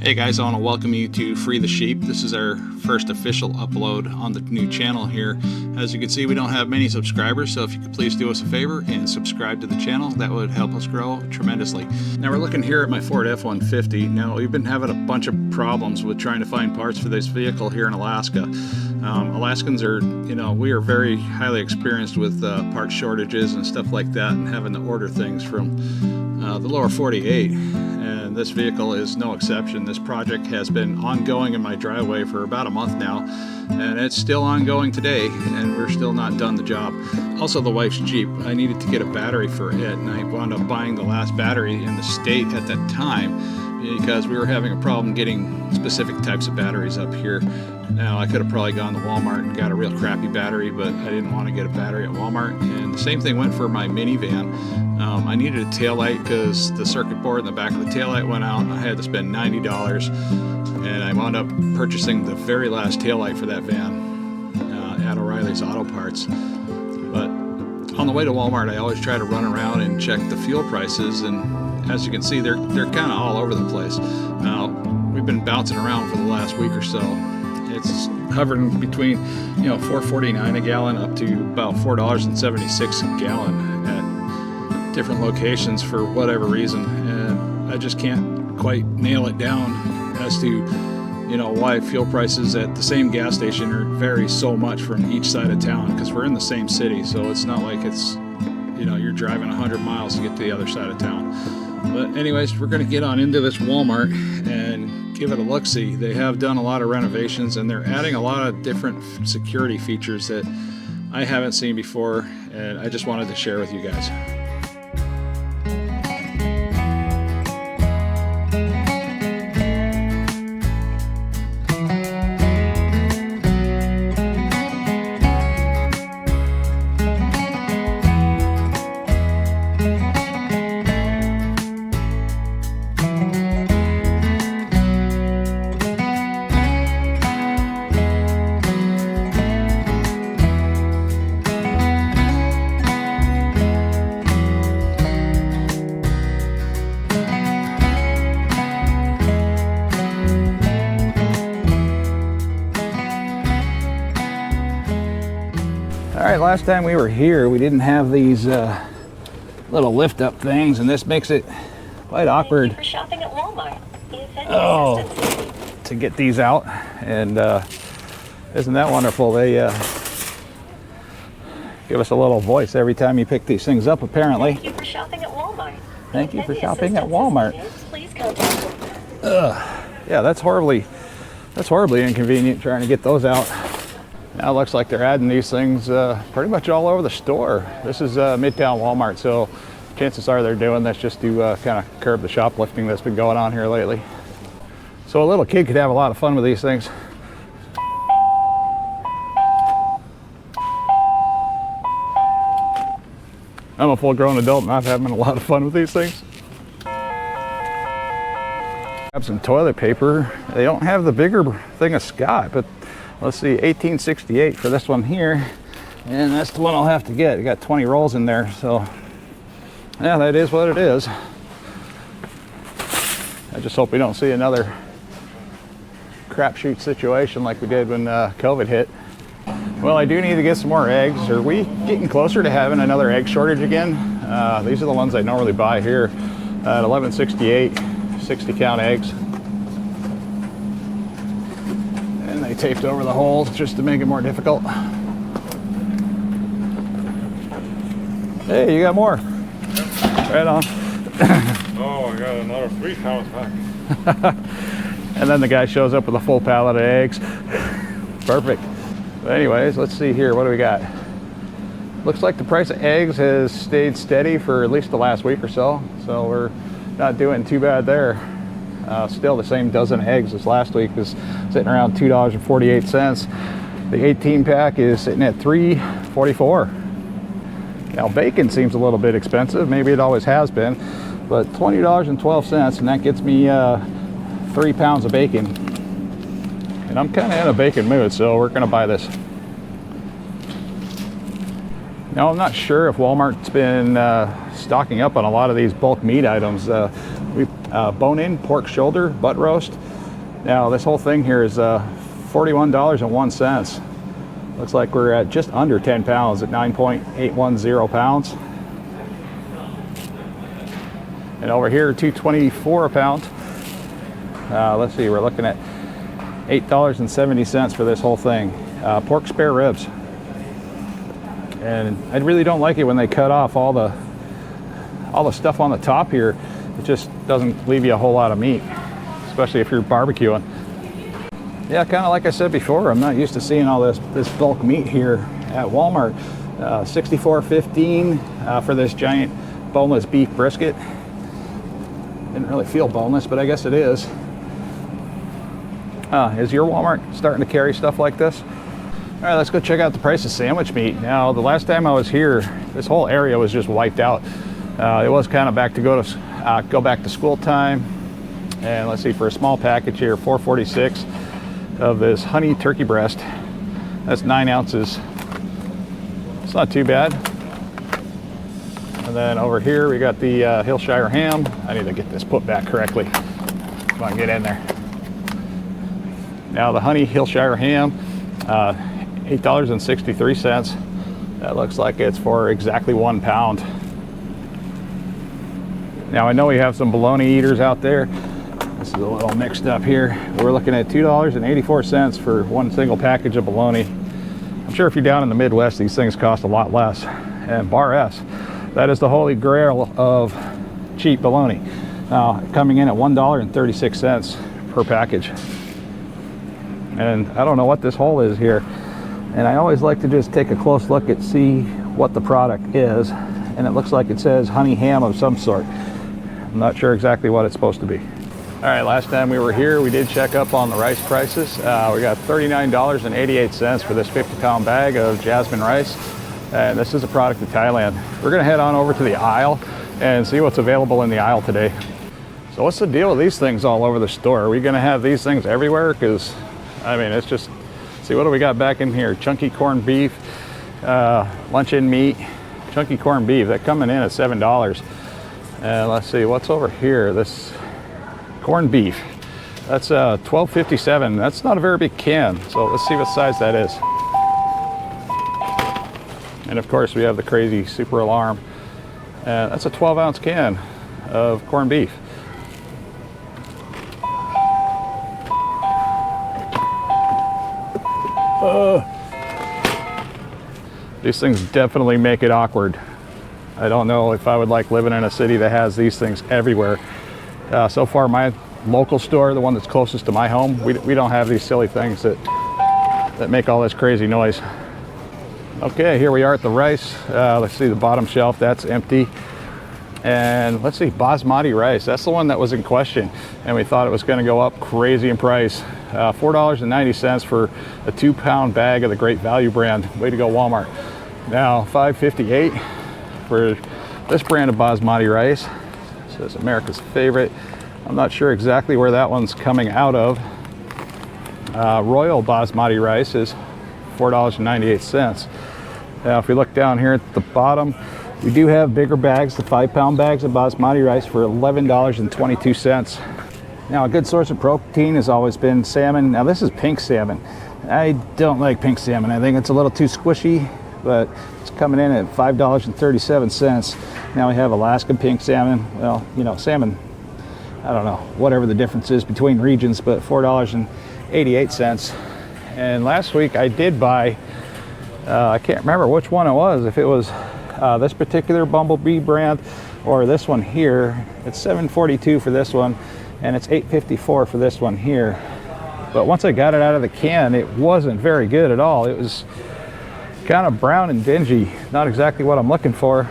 Hey guys, I want to welcome you to Free the Sheep. This is our first official upload on the new channel here. As you can see, we don't have many subscribers, so if you could please do us a favor and subscribe to the channel, that would help us grow tremendously. Now we're looking here at my Ford F-150. Now we've been having a bunch of problems with trying to find parts for this vehicle here in Alaska. Alaskans are, we are very highly experienced with part shortages and stuff like that, and having to order things from the lower 48. And this vehicle is no exception. This project has been ongoing in my driveway for about a month now, and it's still ongoing today, and we're still not done the job. Also, the wife's Jeep, I needed to get a battery for it, and I wound up buying the last battery in the state at that time because we were having a problem getting specific types of batteries up here. Now, I could have probably gone to Walmart and got a real crappy battery, but I didn't want to get a battery at Walmart. And the same thing went for my minivan. I needed a taillight because the circuit board in the back of the taillight went out, and I had to spend $90. And I wound up purchasing the very last taillight for that van at O'Reilly's Auto Parts. But on the way to Walmart, I always try to run around and check the fuel prices, and as you can see, they're kind of all over the place. Now, we've been bouncing around for the last week or so. It's hovering between, $4.49 a gallon up to about $4.76 a gallon at different locations for whatever reason, and I just can't quite nail it down as to, why fuel prices at the same gas station vary so much from each side of town, because we're in the same city, so it's not like it's, you're driving 100 miles to get to the other side of town. But anyways, we're going to get on into this Walmart and give it a look-see. They have done a lot of renovations, and they're adding a lot of different security features that I haven't seen before, and I just wanted to share with you guys. All right, last time we were here, we didn't have these little lift-up things, and this makes it quite awkward. Thank you for shopping at Walmart. To get these out, and isn't that wonderful? They give us a little voice every time you pick these things up, apparently. Thank you for shopping at Walmart. Thank you for shopping at Walmart. Please contact. Yeah, that's horribly inconvenient trying to get those out. Now it looks like they're adding these things pretty much all over the store. This is Midtown Walmart, so chances are they're doing this just to kind of curb the shoplifting that's been going on here lately. So a little kid could have a lot of fun with these things. I'm a full-grown adult and I'm having a lot of fun with these things. Grab some toilet paper. They don't have the bigger thing of Scott, but let's see, 1868 for this one here, and that's the one I'll have to get. It got 20 rolls in there, so yeah, that is what it is. I just hope we don't see another crapshoot situation like we did when COVID hit. Well, I do need to get some more eggs. Are we getting closer to having another egg shortage again? These are the ones I normally buy here at 1168, 60 count eggs. They taped over the holes just to make it more difficult. Hey, you got more? Yep. Right on. Oh, I got another 3 pounds back. And then the guy shows up with a full pallet of eggs. Perfect. But anyways, let's see here. What do we got? Looks like the price of eggs has stayed steady for at least the last week or so. So we're not doing too bad there. Still the same dozen eggs as last week is sitting around $2.48. The 18 pack is sitting at $3.44. Now bacon seems a little bit expensive. Maybe it always has been, but $20.12, and that gets me 3 pounds of bacon. And I'm kind of in a bacon mood, so we're going to buy this. Now, I'm not sure if Walmart's been stocking up on a lot of these bulk meat items. Bone-in pork shoulder, butt roast. Now this whole thing here is $41.01. Looks like we're at just under 10 pounds at 9.810 pounds. And over here, $2.24 a pound. Let's see, we're looking at $8.70 for this whole thing. Pork spare ribs. And I really don't like it when they cut off all the stuff on the top here. It just doesn't leave you a whole lot of meat, especially if you're barbecuing. Yeah, kind of like I said before, I'm not used to seeing all this bulk meat here at Walmart. $64.15 for this giant boneless beef brisket. Didn't really feel boneless, but I guess it is. Is your Walmart starting to carry stuff like this? All right, let's go check out the price of sandwich meat. Now, the last time I was here, this whole area was just wiped out. It was kind of back to go back to school time. And let's see, for a small package here, $4.46 of this honey turkey breast. That's 9 ounces. It's not too bad. And then over here we got the Hillshire ham. I need to get this put back correctly. Come on, get in there. Now the honey Hillshire ham, $8.63. That looks like it's for exactly 1 pound. Now I know we have some bologna eaters out there. This is a little mixed up here. We're looking at $2.84 for one single package of bologna. I'm sure if you're down in the Midwest, these things cost a lot less. And bar S, that is the holy grail of cheap bologna. Now, coming in at $1.36 per package. And I don't know what this hole is here. And I always like to just take a close look at see what the product is. And it looks like it says honey ham of some sort. I'm not sure exactly what it's supposed to be. All right, last time we were here, we did check up on the rice prices. We got $39.88 for this 50-pound bag of jasmine rice. And this is a product of Thailand. We're gonna head on over to the aisle and see what's available in the aisle today. So what's the deal with these things all over the store? Are we gonna have these things everywhere? Because, I mean, it's just, see, what do we got back in here? Chunky corned beef, luncheon meat, chunky corned beef, that coming in at $7. And let's see, what's over here? This corned beef, that's $12.57. That's not a very big can, so let's see what size that is. And of course we have the crazy super alarm, and that's a 12-ounce can of corned beef. These things definitely make it awkward. I don't know if I would like living in a city that has these things everywhere. So far, my local store, the one that's closest to my home, we don't have these silly things that make all this crazy noise. Okay, here we are at the rice. Let's see the bottom shelf, that's empty. And let's see, basmati rice, that's the one that was in question. And we thought it was gonna go up crazy in price. $4.90 for a 2-pound bag of the Great Value brand. Way to go, Walmart. Now, $5.58 for this brand of basmati rice. It says America's favorite. I'm not sure exactly where that one's coming out of. Royal basmati rice is $4.98. Now, if we look down here at the bottom, we do have bigger bags, the 5-pound bags of basmati rice for $11.22. Now, a good source of protein has always been salmon. Now, this is pink salmon. I don't like pink salmon. I think it's a little too squishy, but it's coming in at $5.37. Now we have Alaskan pink salmon. Well, you know, salmon, I don't know, whatever the difference is between regions, but $4.88. And last week I did buy, I can't remember which one it was, if it was this particular Bumblebee brand or this one here. It's $7.42 for this one, and it's $8.54 for this one here. But once I got it out of the can, it wasn't very good at all. It was kind of brown and dingy, not exactly what I'm looking for.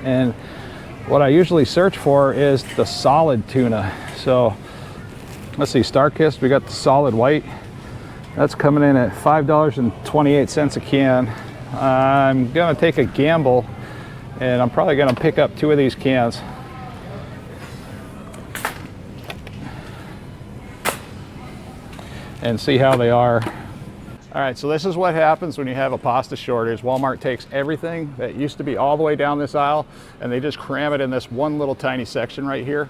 And what I usually search for is the solid tuna. So let's see, Starkist, we got the solid white. That's coming in at $5.28 a can. I'm gonna take a gamble, and I'm probably gonna pick up 2 of these cans. And see how they are. All right, so this is what happens when you have a pasta shortage. Walmart takes everything that used to be all the way down this aisle, and they just cram it in this one little tiny section right here.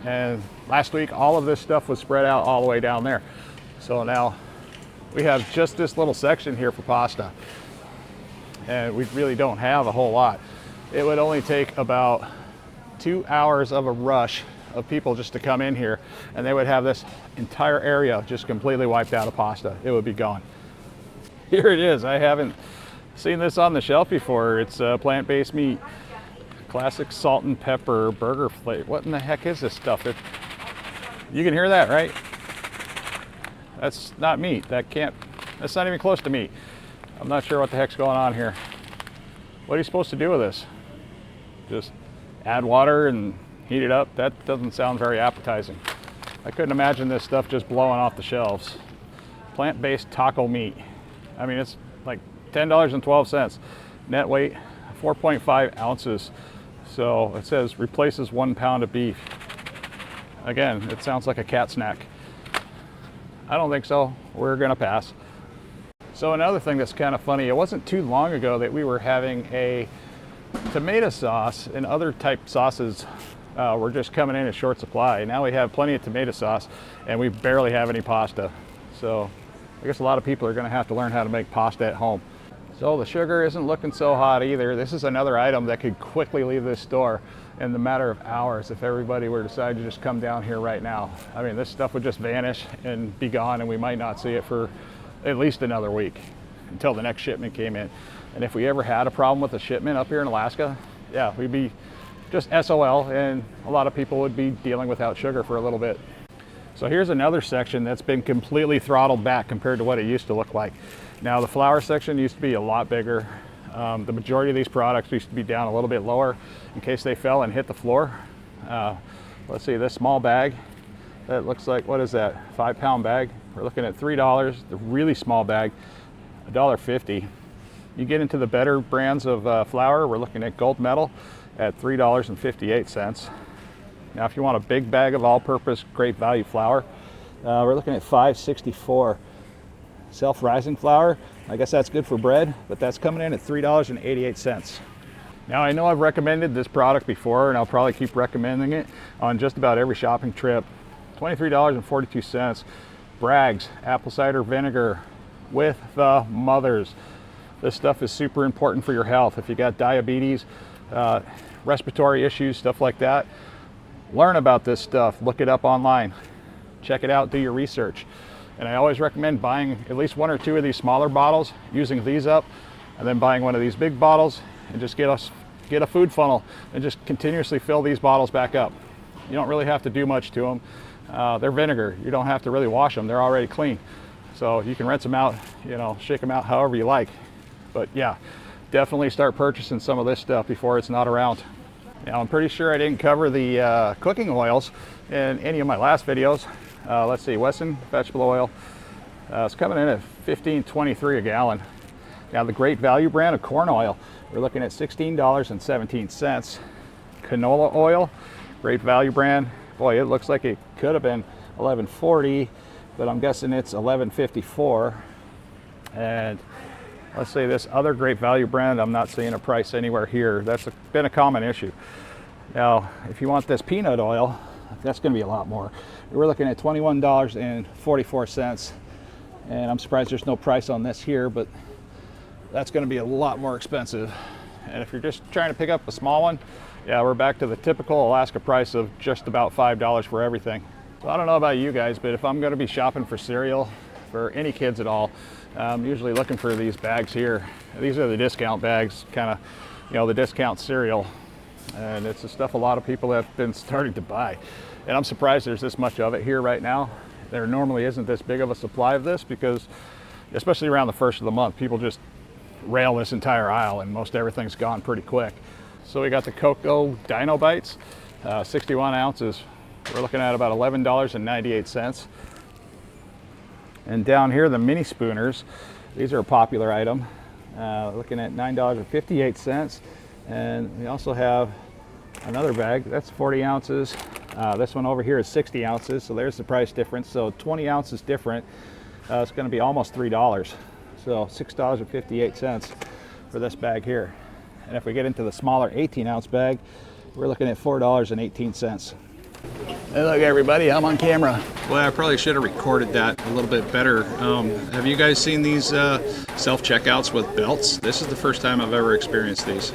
And last week, all of this stuff was spread out all the way down there. So now we have just this little section here for pasta. And we really don't have a whole lot. It would only take about 2 hours of a rush of people just to come in here, and they would have this entire area just completely wiped out of pasta. It would be gone. Here it is. I haven't seen this on the shelf before. It's plant-based meat. Classic salt and pepper burger flavor. What in the heck is this stuff? You can hear that, right? That's not meat. That's not even close to meat. I'm not sure what the heck's going on here. What are you supposed to do with this? Just add water and heat it up? That doesn't sound very appetizing. I couldn't imagine this stuff just blowing off the shelves. Plant-based taco meat. I mean, it's like $10.12. Net weight, 4.5 ounces. So it says replaces 1 pound of beef. Again, it sounds like a cat snack. I don't think so. We're gonna pass. So another thing that's kind of funny, it wasn't too long ago that we were having a tomato sauce and other type sauces were just coming in short supply. Now we have plenty of tomato sauce and we barely have any pasta. So I guess a lot of people are gonna have to learn how to make pasta at home. So the sugar isn't looking so hot either. This is another item that could quickly leave this store in the matter of hours if everybody were to decide to just come down here right now. I mean, this stuff would just vanish and be gone, and we might not see it for at least another week until the next shipment came in. And if we ever had a problem with a shipment up here in Alaska, yeah, we'd be just SOL, and a lot of people would be dealing without sugar for a little bit. So here's another section that's been completely throttled back compared to what it used to look like. Now the flour section used to be a lot bigger. The majority of these products used to be down a little bit lower in case they fell and hit the floor. Let's see, this small bag, that looks like, what is that, 5 pound bag? We're looking at $3. The really small bag, $1.50. You get into the better brands of flour, we're looking at gold medal at $3.58. Now if you want a big bag of all-purpose great value flour, we're looking at $5.64. Self-rising flour, I guess that's good for bread, but that's coming in at $3.88. Now I know I've recommended this product before, and I'll probably keep recommending it on just about every shopping trip. $23.42. Bragg's apple cider vinegar with the mothers. This stuff is super important for your health. If you got diabetes, respiratory issues, stuff like that, learn about this stuff. Look it up online. Check it out, do your research. And I always recommend buying at least 1 or 2 of these smaller bottles, using these up, and then buying one of these big bottles and just get a food funnel and just continuously fill these bottles back up. You don't really have to do much to them. They're vinegar. You don't have to really wash them. They're already clean. So you can rinse them out, you know, shake them out however you like. But yeah, definitely start purchasing some of this stuff before it's not around. Now I'm pretty sure I didn't cover the cooking oils in any of my last videos. Let's see, Wesson vegetable oil. It's coming in at $15.23 a gallon. Now the Great Value brand of corn oil, we're looking at $16.17. Canola oil, Great Value brand. Boy, it looks like it could have been $11.40, but I'm guessing it's $11.54. And let's say this other Great Value brand, I'm not seeing a price anywhere here. That's been a common issue. Now, if you want this peanut oil, that's going to be a lot more. We're looking at $21.44, and I'm surprised there's no price on this here, but that's going to be a lot more expensive. And if you're just trying to pick up a small one, yeah, we're back to the typical Alaska price of just about $5 for everything. So I don't know about you guys, but if I'm going to be shopping for cereal for any kids at all, I'm usually looking for these bags here. These are the discount bags, kind of, you know, the discount cereal. And it's the stuff a lot of people have been starting to buy. And I'm surprised there's this much of it here right now. There normally isn't this big of a supply of this because, especially around the first of the month, people just rail this entire aisle and most everything's gone pretty quick. So we got the Cocoa Dino Bites, 61 ounces. We're looking at about $11.98. And down here, the mini spooners. These are a popular item. Looking at $9.58. And we also have another bag, that's 40 ounces. This one over here is 60 ounces, so there's the price difference. So 20 ounces different. It's going to be almost $3. So $6.58 for this bag here. And if we get into the smaller 18 ounce bag, we're looking at $4.18. Hey, look, everybody, I'm on camera. Well, I probably should have recorded that a little bit better. Have you guys seen these self-checkouts with belts? This is the first time I've ever experienced these.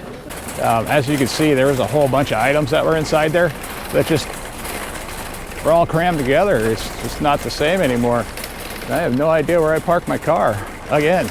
As you can see, there was a whole bunch of items that were inside there that just were all crammed together. It's just not the same anymore. I have no idea where I parked my car again.